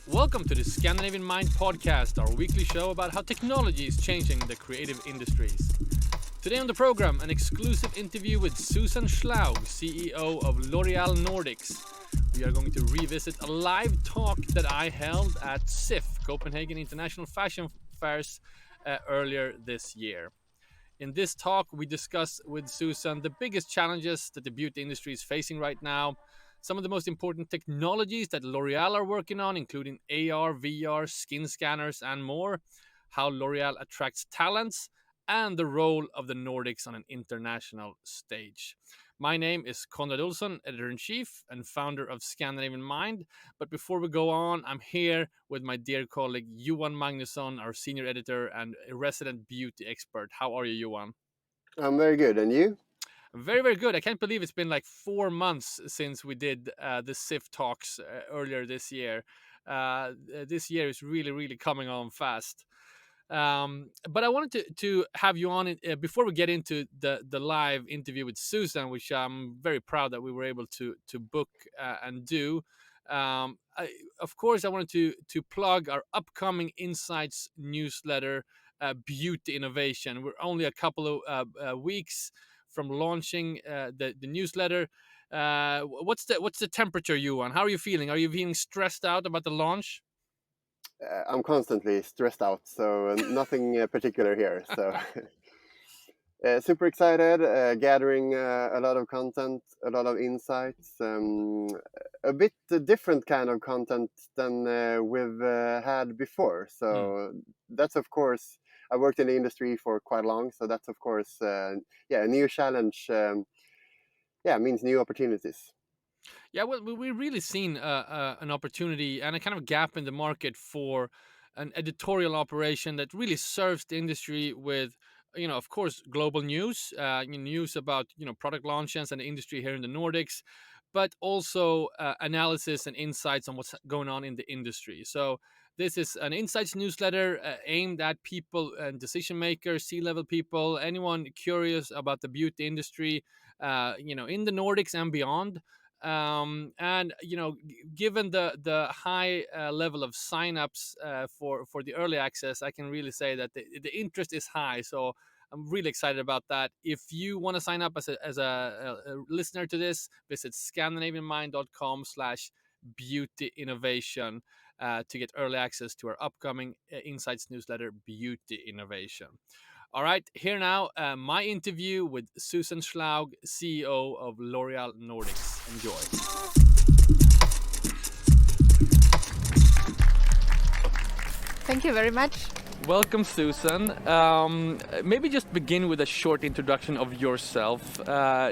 Welcome to the Scandinavian Mind podcast, our weekly show about how technology is changing the creative industries. Today on the program, an exclusive interview with Suzan Schlag, CEO of L'Oréal Nordics. We are going to revisit a live talk that I held at CIFF, Copenhagen International Fashion Fairs, earlier this year. In this talk, we discuss with Suzan the biggest challenges that the beauty industry is facing right now, some of the most important technologies that L'Oréal are working on, including AR, VR, skin scanners, and more, how L'Oréal attracts talents, and the role of the Nordics on an international stage. My name is Konrad Olsson, editor-in-chief and founder of Scandinavian Mind. But before we go on, I'm here with my dear colleague Johan Magnusson, our senior editor and a resident beauty expert. How are you, Johan? I'm very good. And you? Very, very good. I can't believe it's been like 4 months since we did the CIFF talks earlier this year. This year is really, really coming on fast. But I wanted to have you on before we get into the live interview with Suzan, which I'm very proud that we were able to book and do. Of course, I wanted to plug our upcoming Insights newsletter, Beauty Innovation. We're only a couple of weeks from launching the newsletter. What's the temperature, Johan? How are you feeling? Are you feeling stressed out about the launch? I'm constantly stressed out, so nothing particular here. So super excited, gathering a lot of content, a lot of insights, a bit different kind of content than we've had before. So that's, of course, I worked in the industry for quite long, so that's, of course, a new challenge. Means new opportunities. Yeah, well, we've really seen an opportunity and a kind of gap in the market for an editorial operation that really serves the industry with, of course, global news, news about, product launches and the industry here in the Nordics, but also analysis and insights on what's going on in the industry. So this is an insights newsletter aimed at people and decision makers, C-level people, anyone curious about the beauty industry, in the Nordics and beyond. And given the high level of signups for the early access, I can really say that the interest is high. So I'm really excited about that. If you want to sign up as a listener to this, visit scandinavianmind.com/beauty innovation to get early access to our upcoming Insights newsletter, Beauty Innovation. All right, here now, my interview with Suzan Schlag, CEO of L'Oréal Nordics. Enjoy. Thank you very much. Welcome, Suzan. Maybe just begin with a short introduction of yourself.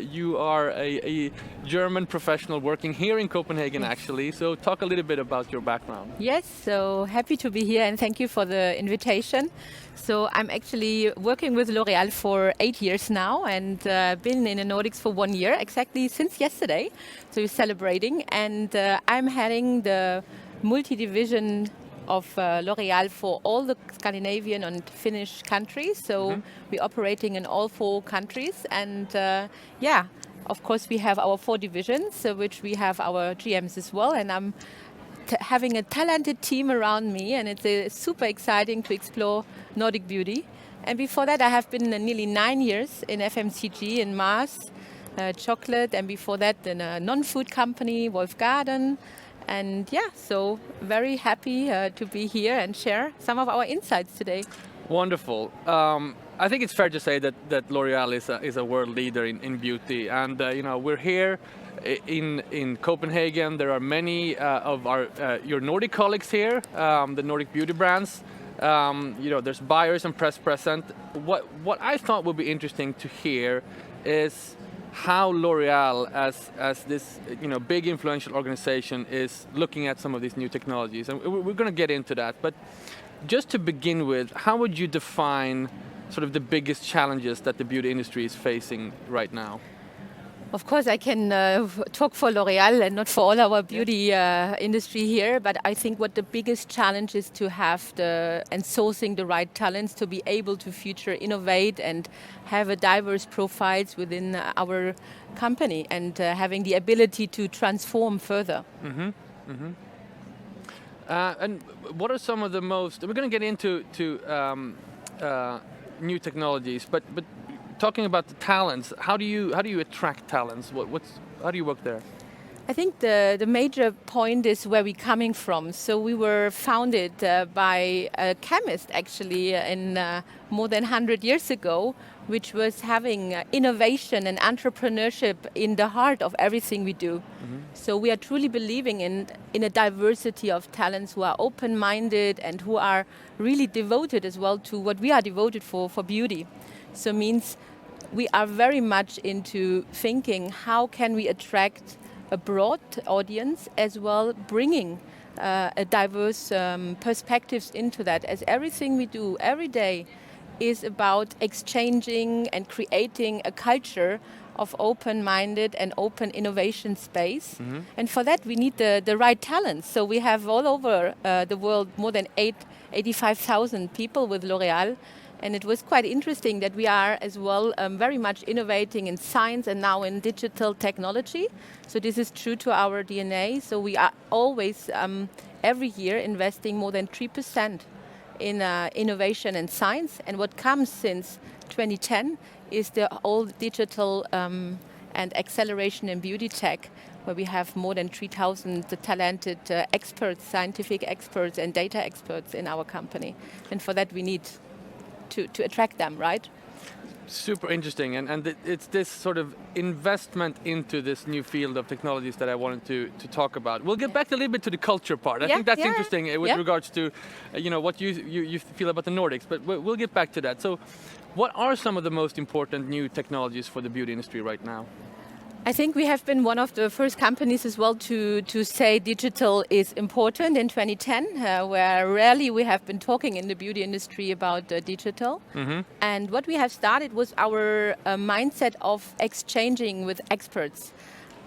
You are a German professional working here in Copenhagen, actually. So talk a little bit about your background. Yes, so happy to be here and thank you for the invitation. So I'm actually working with L'Oréal for 8 years now and been in the Nordics for 1 year, exactly since yesterday. So we're celebrating, and I'm heading the multi-division of L'Oréal for all the Scandinavian and Finnish countries. So we're operating in all 4 countries. And of course we have our 4 divisions, which we have our GMs as well. And I'm having a talented team around me, and it's super exciting to explore Nordic beauty. And before that, I have been nearly 9 years in FMCG in Mars, chocolate, and before that in a non-food company, Wolf Garden. And so very happy to be here and share some of our insights today. Wonderful. I think it's fair to say that L'Oréal is a world leader in beauty, and we're here in Copenhagen. There are many of your Nordic colleagues here, the Nordic beauty brands. There's buyers and press present. What I thought would be interesting to hear is how L'Oréal, as this big influential organization, is looking at some of these new technologies, and we're going to get into that. But just to begin with, how would you define sort of the biggest challenges that the beauty industry is facing right now? Of course, I can talk for L'Oréal and not for all our beauty industry here, but I think what the biggest challenge is to have and sourcing the right talents to be able to future innovate and have a diverse profiles within our company and having the ability to transform further. And what are some of the most? We're going to get into new technologies, but talking about the talents, how do you attract talents? How do you work there? I think the major point is where we're coming from. So we were founded by a chemist actually in more than 100 years ago, which was having innovation and entrepreneurship in the heart of everything we do. So we are truly believing in a diversity of talents who are open-minded and who are really devoted as well to what we are devoted for beauty. So means we are very much into thinking how can we attract a broad audience as well, bringing a diverse perspectives into that, as everything we do every day is about exchanging and creating a culture of open-minded and open innovation space. And for that we need the right talents. So we have all over the world more than 85,000 people with L'Oréal. And it was quite interesting that we are as well very much innovating in science and now in digital technology. So this is true to our DNA. So we are always, every year, investing more than 3% in innovation and science. And what comes since 2010 is the all digital and acceleration in beauty tech, where we have more than 3,000 talented experts, scientific experts and data experts in our company. And for that we need to attract them, right? Super interesting, and it's this sort of investment into this new field of technologies that I wanted to talk about. We'll get back a little bit to the culture part. I think that's interesting with regards to what you feel about the Nordics, but we'll get back to that. So what are some of the most important new technologies for the beauty industry right now? I think we have been one of the first companies as well to say digital is important in 2010, where rarely we have been talking in the beauty industry about digital. And what we have started was our mindset of exchanging with experts.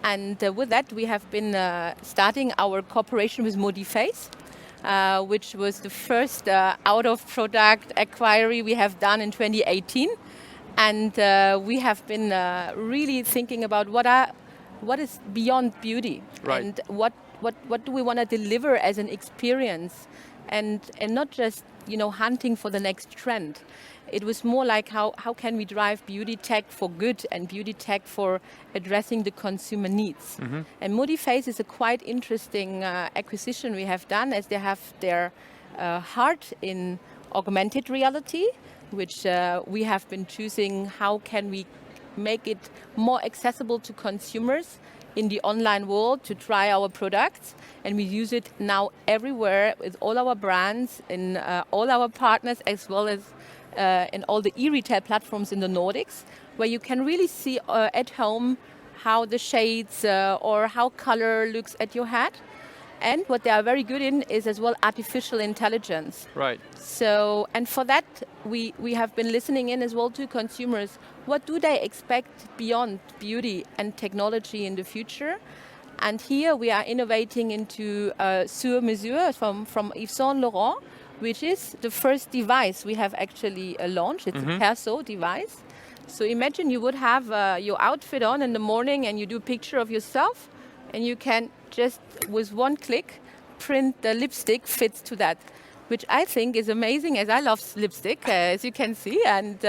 And with that we have been starting our cooperation with Modiface, which was the first out-of-product acquiry we have done in 2018. And we have been really thinking about what is beyond beauty, right, and what do we want to deliver as an experience, and not just hunting for the next trend. It was more like how can we drive beauty tech for good and beauty tech for addressing the consumer needs. And Modiface is a quite interesting acquisition we have done, as they have their heart in augmented reality, which we have been choosing how can we make it more accessible to consumers in the online world to try our products. And we use it now everywhere with all our brands, in all our partners, as well as in all the e-retail platforms in the Nordics, where you can really see at home how the shades or how color looks at your head. And what they are very good in is as well artificial intelligence. Right. So, and for that, we have been listening in as well to consumers. What do they expect beyond beauty and technology in the future? And here we are innovating into Sur Mesure from Yves Saint Laurent, which is the first device we have actually launched. It's a perso device. So imagine you would have your outfit on in the morning and you do a picture of yourself, and you can just with one click print the lipstick fits to that, which I think is amazing, as I love lipstick, as you can see, and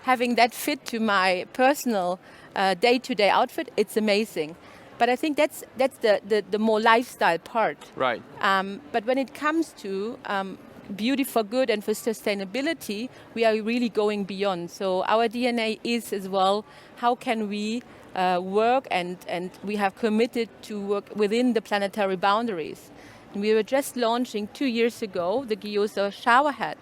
having that fit to my personal day-to-day outfit, it's amazing. But I think that's the more lifestyle part. Right. But when it comes to beauty for good and for sustainability, we are really going beyond. So our DNA is as well, how can we work, and we have committed to work within the planetary boundaries. And we were just launching 2 years ago the Gyoza shower head,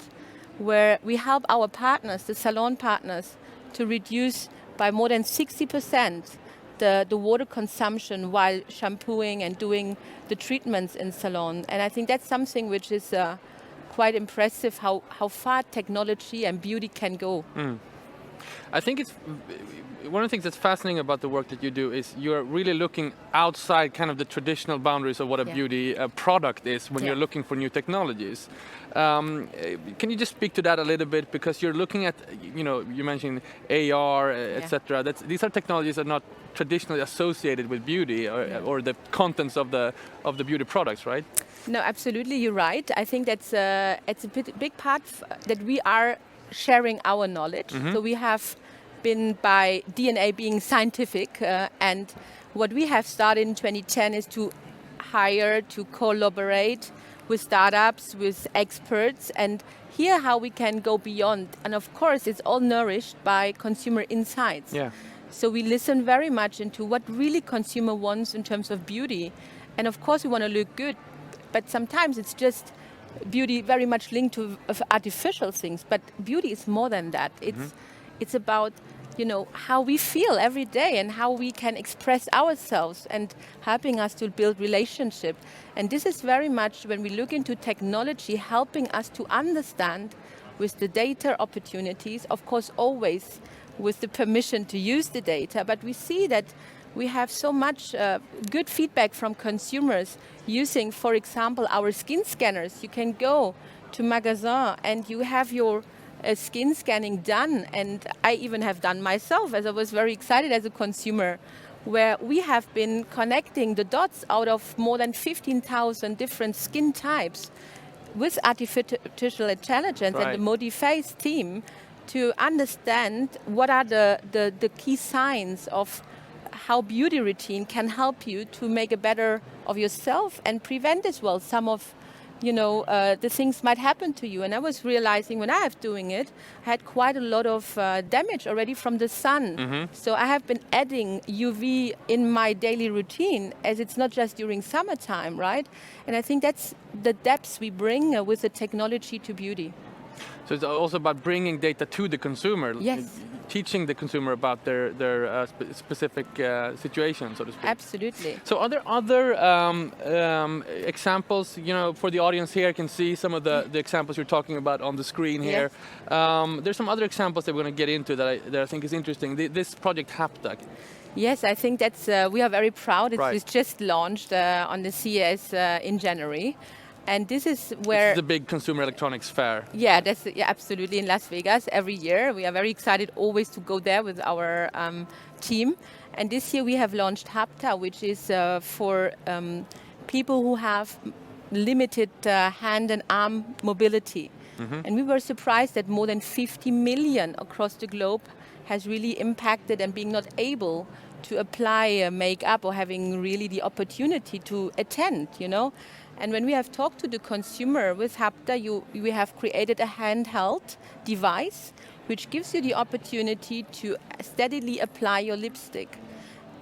where we help our partners, the salon partners, to reduce by more than 60% the water consumption while shampooing and doing the treatments in salon. And I think that's something which is quite impressive, how far technology and beauty can go. I think it's one of the things that's fascinating about the work that you do is you're really looking outside kind of the traditional boundaries of what a beauty product is when you're looking for new technologies. Can you just speak to that a little bit, because you're looking at, you mentioned AR, etc. These are technologies that are not traditionally associated with beauty or the contents of the beauty products, right? No, absolutely, you're right. I think it's a big part that we are sharing our knowledge. So we have been by DNA being scientific, and what we have started in 2010 is to hire, to collaborate with startups, with experts, and hear how we can go beyond. And of course, it's all nourished by consumer insights. Yeah. So we listen very much into what really consumer wants in terms of beauty. And of course, we want to look good, but sometimes it's just beauty very much linked to artificial things. But beauty is more than that. It's about how we feel every day and how we can express ourselves and helping us to build relationship. And this is very much when we look into technology, helping us to understand with the data opportunities, of course, always with the permission to use the data. But we see that we have so much good feedback from consumers using, for example, our skin scanners. You can go to Magnusson and you have your skin scanning done, and I even have done myself, as I was very excited as a consumer, where we have been connecting the dots out of more than 15,000 different skin types with artificial intelligence and the Modiface team to understand what are the key signs of how beauty routine can help you to make a better of yourself and prevent as well some of the things might happen to you. And I was realizing when I was doing it, I had quite a lot of damage already from the sun. So I have been adding UV in my daily routine, as it's not just during summertime, right? And I think that's the depths we bring with the technology to beauty. So it's also about bringing data to the consumer. Yes. Teaching the consumer about their specific situation, so to speak. Absolutely. So are there other examples, for the audience here can see some of the examples you're talking about on the screen here. There's some other examples that we're going to get into that I think is interesting. This project HAPTA. Yes, I think that's we are very proud. It was just launched on the CES in January. And this is where... It's the big consumer electronics fair. Yeah, that's absolutely in Las Vegas every year. We are very excited always to go there with our team. And this year we have launched HAPTA, which is for people who have limited hand and arm mobility. And we were surprised that more than 50 million across the globe has really impacted and being not able to apply makeup or having really the opportunity to attend, And when we have talked to the consumer with HAPTA, we have created a handheld device which gives you the opportunity to steadily apply your lipstick.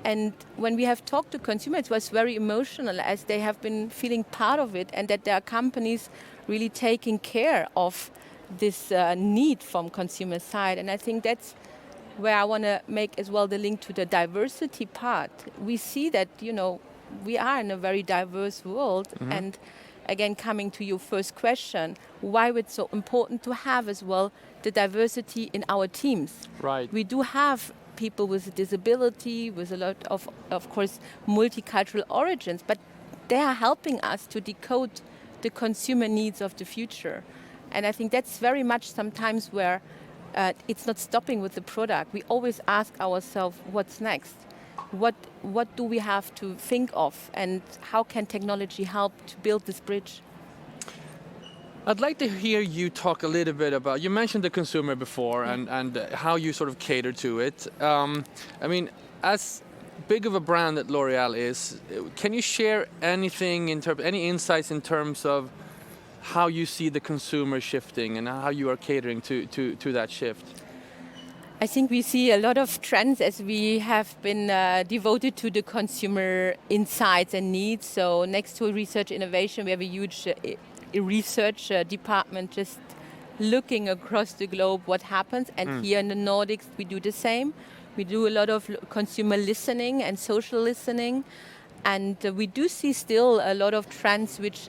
And when we have talked to consumers, it was very emotional as they have been feeling part of it, and that there are companies really taking care of this need from consumer side. And I think that's where I want to make as well the link to the diversity part. We see that, we are in a very diverse world. And again, coming to your first question, why it's so important to have as well the diversity in our teams. Right. We do have people with a disability, with a lot of course, multicultural origins, but they are helping us to decode the consumer needs of the future. And I think that's very much sometimes where it's not stopping with the product. We always ask ourselves, what's next? What do we have to think of, and how can technology help to build this bridge? I'd like to hear you talk a little bit about, you mentioned the consumer before and how you sort of cater to it. As big of a brand that L'Oréal is, can you share anything any insights in terms of how you see the consumer shifting and how you are catering to that shift? I think we see a lot of trends as we have been devoted to the consumer insights and needs. So next to research innovation, we have a huge research department just looking across the globe what happens. And here in the Nordics, we do the same. We do a lot of consumer listening and social listening. And we do see still a lot of trends which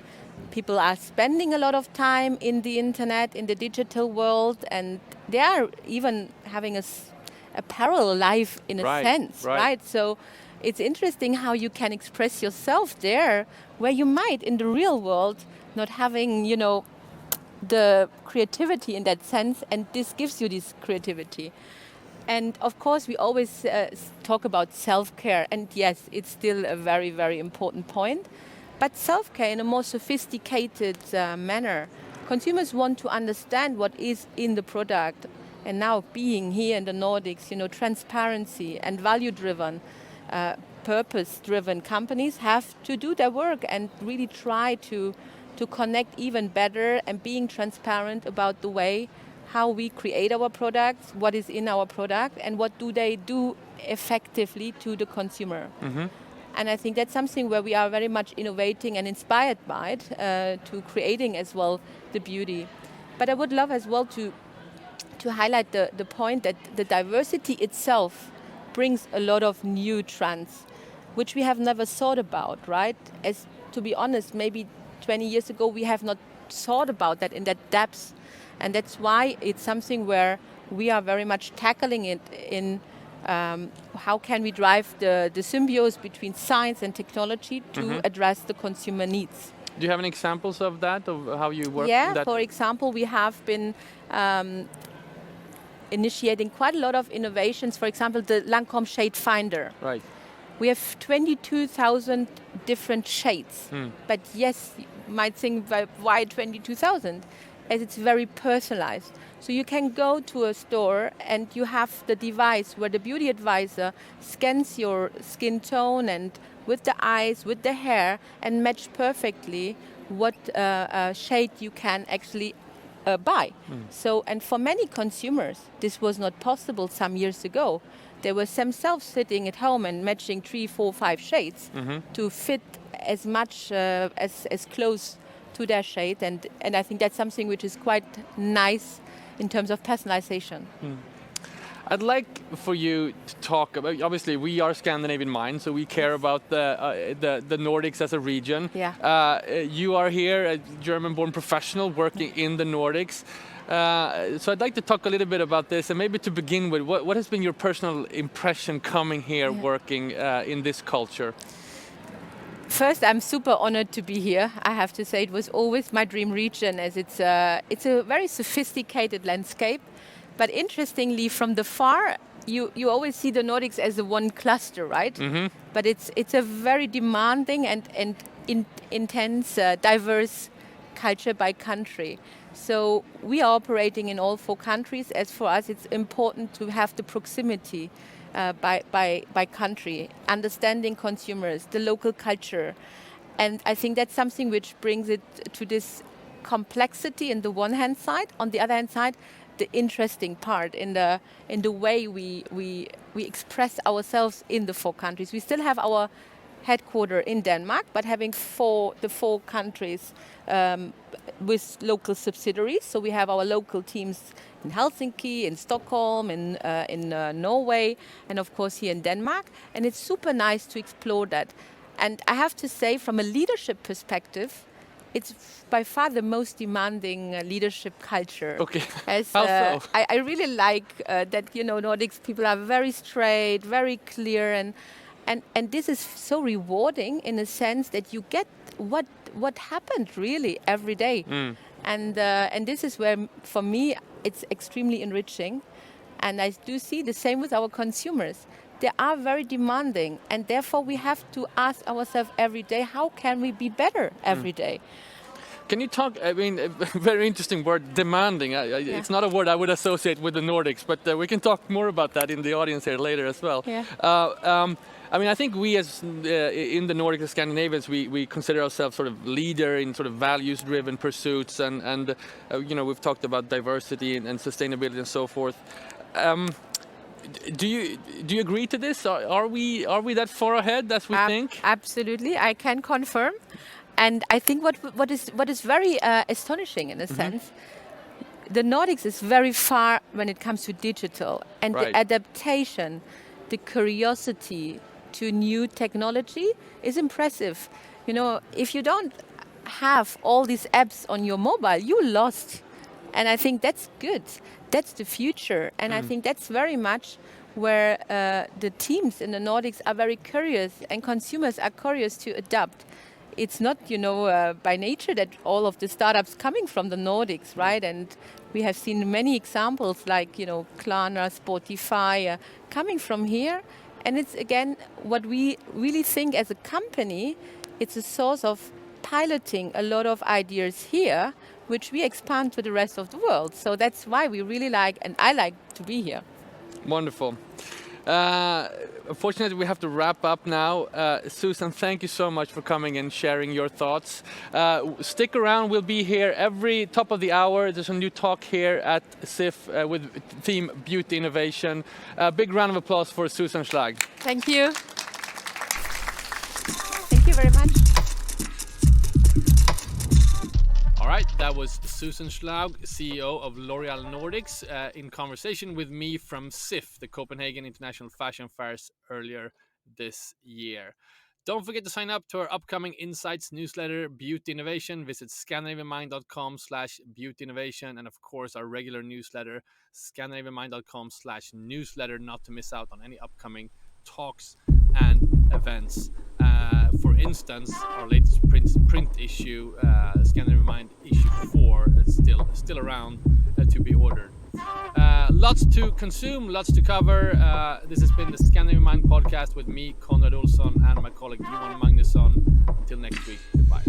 People are spending a lot of time in the internet, in the digital world, and they are even having a parallel life in a sense, right? So it's interesting how you can express yourself there, where you might in the real world not having, the creativity in that sense, and this gives you this creativity. And of course, we always talk about self-care, and yes, it's still a very, very important point. But self-care in a more sophisticated manner. Consumers want to understand what is in the product. And now being here in the Nordics, transparency and value-driven, purpose-driven companies have to do their work and really try to connect even better and being transparent about the way how we create our products, what is in our product, and what do they do effectively to the consumer. Mm-hmm. And I think that's something where we are very much innovating and inspired by it, to creating as well the beauty. But I would love as well to highlight the point that the diversity itself brings a lot of new trends, which we have never thought about, right? As to be honest, maybe 20 years ago we have not thought about that in that depth. And that's why it's something where we are very much tackling it in how can we drive the symbiosis between science and technology to address the consumer needs. Do you have any examples of that, of how you work? Yeah, for example, we have been initiating quite a lot of innovations. For example, the Lancôme Shade Finder. Right. We have 22,000 different shades. But yes, you might think, why 22,000? As it's very personalized. So you can go to a store and you have the device where the beauty advisor scans your skin tone and with the eyes, with the hair, and match perfectly what shade you can actually buy. So, and for many consumers, this was not possible some years ago. They were themselves sitting at home and matching 3, 4, 5 shades to fit as much as close to their shade, and I think that's something which is quite nice in terms of personalization. I'd like for you to talk about, obviously we are Scandinavian Mind, so we care about the Nordics as a region. Yeah. You are here, a German-born professional working in the Nordics. So I'd like to talk a little bit about this, and maybe to begin with, what has been your personal impression coming here, working in this culture? First, I'm super honored to be here. I have to say it was always my dream region, as it's a very sophisticated landscape. But interestingly, from the far, you always see the Nordics as a one cluster, right? But it's a very demanding and intense, diverse culture by country. So we are operating in all 4 countries. As for us, it's important to have the proximity by country, understanding consumers, the local culture. And I think that's something which brings it to this complexity in the one hand side. On the other hand side, the interesting part in the way we express ourselves in the 4 countries. We still have our headquarter in Denmark, but having the four countries with local subsidiaries. So we have our local teams in Helsinki, in Stockholm, in Norway, and of course here in Denmark. And it's super nice to explore that. And I have to say, from a leadership perspective, it's by far the most demanding leadership culture. Okay. As, How so? I really like that, Nordics people are very straight, very clear, and this is so rewarding in a sense that you get what happened really every day. And this is where, for me, it's extremely enriching. And I do see the same with our consumers. They are very demanding, and therefore we have to ask ourselves every day, how can we be better every day? Can you talk, a very interesting word, demanding. It's not a word I would associate with the Nordics, but we can talk more about that in the audience here later as well. Yeah. I think we as in the Nordic Scandinavians, we consider ourselves sort of leader in sort of values-driven pursuits, and we've talked about diversity and sustainability and so forth. Do you agree to this? Are we that far ahead as we think? Absolutely, I can confirm. And I think what is very astonishing in a sense, the Nordics is very far when it comes to digital, and the adaptation, the curiosity to new technology is impressive. If you don't have all these apps on your mobile, you lost. And I think that's good. That's the future. And I think that's very much where the teams in the Nordics are very curious and consumers are curious to adapt. It's not, by nature that all of the startups coming from the Nordics, right? And we have seen many examples like, Klarna, Spotify, coming from here. And it's, again, what we really think as a company, it's a source of piloting a lot of ideas here, which we expand to the rest of the world. So that's why we really like, and I like to be here. Wonderful. Unfortunately, we have to wrap up now. Suzan, thank you so much for coming and sharing your thoughts. Stick around, we'll be here every top of the hour. There's a new talk here at CIFF with theme Beauty Innovation. Big round of applause for Suzan Schlag. Thank you. Thank you very much. All right, that was Suzan Schlag, CEO of L'Oréal Nordics, in conversation with me from CIFF, the Copenhagen International Fashion Fairs, earlier this year. Don't forget to sign up to our upcoming Insights newsletter, Beauty Innovation. Visit scandinavianmind.com/beauty innovation, and of course our regular newsletter, scandinavianmind.com/newsletter, not to miss out on any upcoming talks and events. For instance, our latest print issue, Scandinavian Mind issue 4, is still around to be ordered. Lots to consume, lots to cover. This has been the Scandinavian Mind podcast with me, Konrad Olsson, and my colleague Johan Magnusson. Until next week, goodbye.